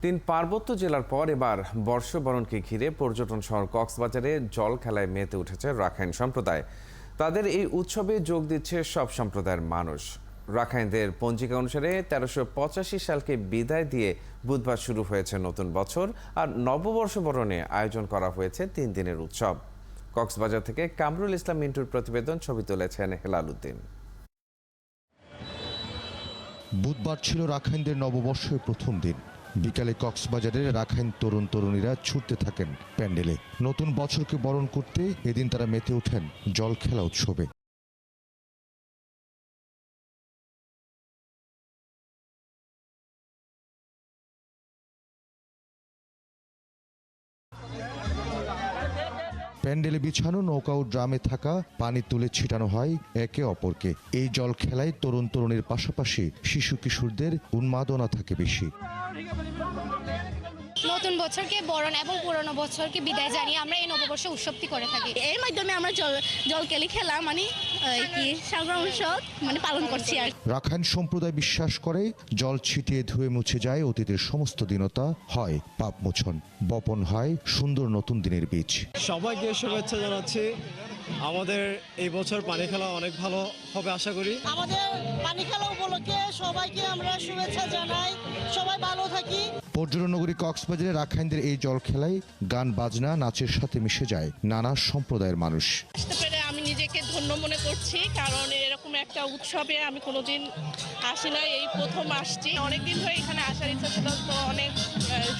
তিন পার্বত্য জেলার পর এবার বর্ষবরণকে ঘিরে পর্যটন শহর কক্সবাজারে জল খেলায় মেতে উঠেছে রাখাইন সম্প্রদায়। তাদের এই উৎসবে যোগ দিচ্ছে সব সম্প্রদায়ের মানুষ। রাখাইনদের পঞ্জিকা অনুসারে ১৩৮৫ সালকে বিদায় দিয়ে বুধবার শুরু হয়েছে নতুন বছর, আর নববর্ষ বরণে আয়োজন করা হয়েছে ৩ দিনের উৎসব। কক্সবাজার থেকে কামরুল ইসলাম মিন্টুর প্রতিবেদন, ছবি তুলেছেন হেলাল উদ্দিন। বুধবার ছিল রাখাইনদের নববর্ষের প্রথম দিন। বিকালে কক্সবাজারের রাখাইন তরুণ তরুণীরা ছুটতে থাকেন প্যান্ডেলে। নতুন বছরকে বরণ করতে এদিন তারা মেতে ওঠেন জল খেলা উৎসবে। প্যান্ডেলে বিছানো নৌকা ও ড্রামে থাকা পানি তুলে ছিটানো হয় একে অপরকে। এই জল খেলায় তরুণ তরুণীর পাশাপাশি শিশু কিশোরদের উন্মাদনা থাকে বেশি। নতুন বছরকে বরণ এবং পুরনো বছরকে বিদায় জানিয়ে আমরা এই নববর্ষ উৎসবটি করে থাকি। এর মাধ্যমে আমরা জল কেলি খেলা সংগ্রাম উৎসব পালন করছি। আর রাখাইন সম্প্রদায় বিশ্বাস করে জল ছিটিয়ে ধুয়ে মুছে যায় অতীতের সমস্ত দীনতা, হয় পাপ মোচন, বপন হয় সুন্দর নতুন দিনের বীজ। সবাইকে শুভেচ্ছা জানাচ্ছি। আমাদের এই বছর পানি খেলা অনেক ভালো হবে আশা করি। আমাদের পানি খেলা উপলক্ষে সবাইকে আমরা শুভেচ্ছা জানাই। সবাই ভালো থাকি। পর্যটন নগরী কক্সবাজারে রাখাইনদের এই জল খেলায় গান বাজনা নাচের সাথে মিশে যায় নানা সম্প্রদায়ের মানুষ। আসতে পেরে আমি নিজেকে ধন্য মনে করছি, কারণ এরকম একটা উৎসবে আমি কোনোদিন আসি না, এই প্রথম আসছি। অনেকদিন ধরে এখানে আসার ইচ্ছা ছিল, তো অনেক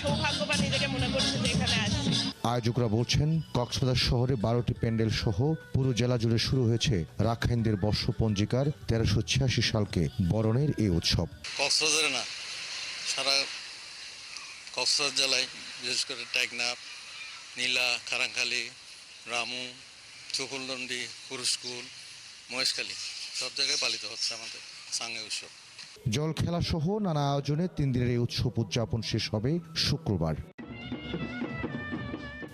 সৌভাগ্যবান নিজেকে মনে করছি যে এখানে আসছি। আয়োজকরা বলছেন, কক্সবাজার শহরে 12টি প্যান্ডেল সহ পুরো জেলা জুড়ে শুরু হয়েছে রাখাইনদের বর্ষ পঞ্জিকার ১৩৮৬ সালকে বরণের এই উৎসব। কক্সবাজারে না, সারা কক্সবাজার জেলায়, বিশেষ করে টেকনাফ, নীলা, খারাংখালী, রামু, চকুলদন্ডি, কুরুস্কুল, মহেশখালী সব জায়গায় পালিত হচ্ছে আমাদের সাঙ্গে উৎসব। জল খেলা সহ নানা আয়োজনে 3 দিনের এই উৎসব উদযাপন শেষ হবে শুক্রবার।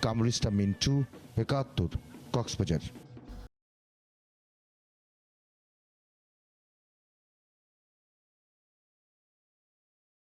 কামরুল ইসলাম মিন্টু, ৭১, কক্সবাজার।